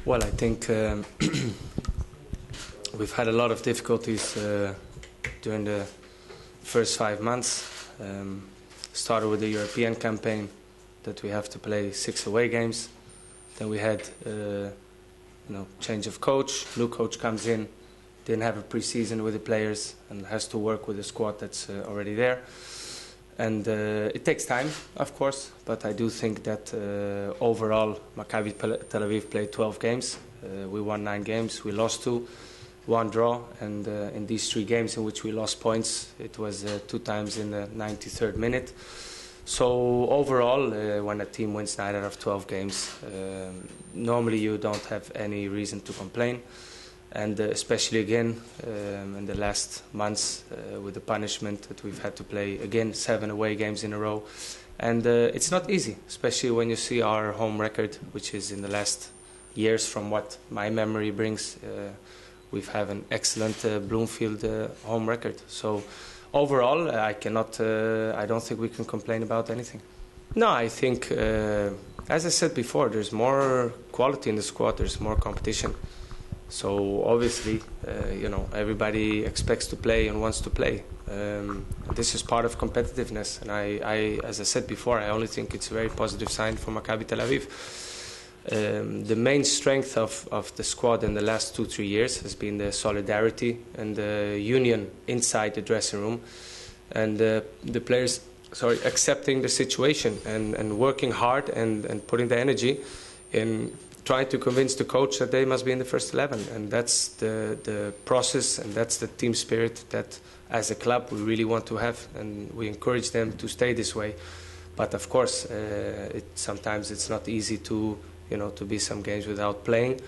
Well, I think we've had a lot of difficulties during the first 5 months. Started with the European campaign that we have to play 6 away games. Then we had change of coach. New coach comes in, didn't have a pre-season with the players and has to work with a squad that's already there. And it takes time, of course, but I do think that overall Maccabi Tel Aviv played 12 games. We won 9 games, we lost 2, 1 draw, and in these 3 games in which we lost points, it was 2 times in the 93rd minute. So overall, when a team wins 9 out of 12 games, normally you don't have any reason to complain. And especially again in the last months with the punishment that we've had to play again 7 away games in a row. And it's not easy, especially when you see our home record, which is in the last years, from what my memory brings, we've had an excellent Bloomfield home record. So overall, I don't think we can complain about anything. No, I think, as I said before, there's more quality in the squad, there's more competition. So obviously, everybody expects to play and wants to play. This is part of competitiveness, and I, as I said before, I only think it's a very positive sign for Maccabi Tel Aviv. The main strength of the squad in the last 2-3 years has been the solidarity and the union inside the dressing room, and the players, accepting the situation and working hard and putting the energy in trying to convince the coach that they must be in the first 11, and that's the process, and that's the team spirit that as a club we really want to have, and we encourage them to stay this way. But of course sometimes it's not easy to be some games without playing,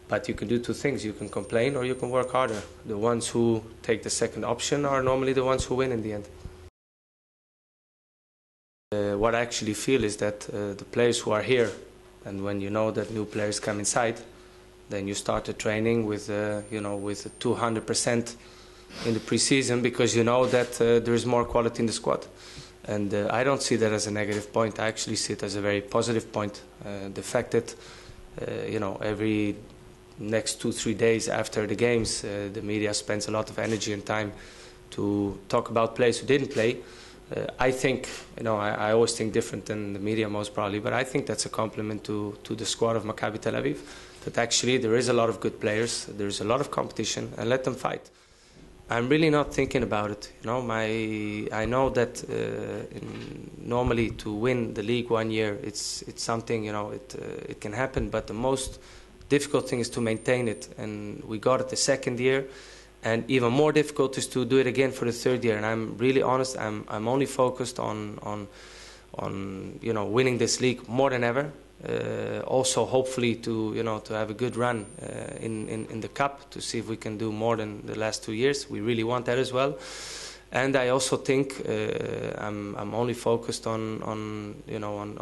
but you can do 2 things: you can complain or you can work harder. The ones who take the second option are normally the ones who win in the end. What I actually feel is that the players who are here, and when you know that new players come inside, then you start the training with 200% in the preseason, because you know that there is more quality in the squad. And I don't see that as a negative point. I actually see it as a very positive point. The fact that every next 2-3 days after the games, the media spends a lot of energy and time to talk about players who didn't play. I think, I always think different than the media most probably, but I think that's a compliment to the squad of Maccabi Tel Aviv, that actually there is a lot of good players, there's a lot of competition, and let them fight. I'm really not thinking about it. I know that normally to win the league 1 year, it's something, it can happen, but the most difficult thing is to maintain it, and we got it the 2nd year. And even more difficult is to do it again for the 3rd year. And I'm really honest. I'm only focused on winning this league more than ever. Also, hopefully to have a good run in the cup, to see if we can do more than the last 2 years. We really want that as well. And I also think I'm only focused on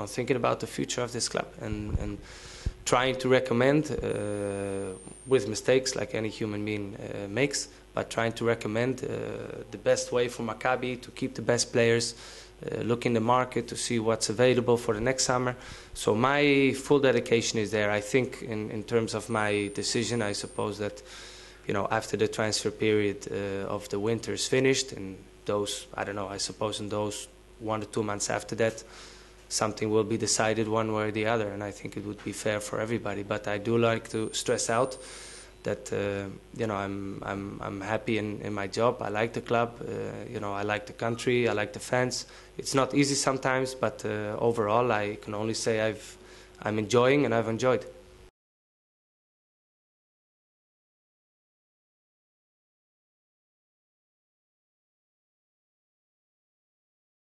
thinking about the future of this club and trying to recommend, with mistakes like any human being makes, but trying to recommend the best way for Maccabi to keep the best players, look in the market to see what's available for the next summer. So my full dedication is there. I think in terms of my decision, I suppose that after the transfer period of the winter is finished, and those, I suppose in those 1 or 2 months after that, something will be decided one way or the other, and I think it would be fair for everybody. But I do like to stress out that I'm happy in my job. I like the club, I like the country, I like the fans. It's not easy sometimes, but overall I can only say I'm enjoying, and I've enjoyed.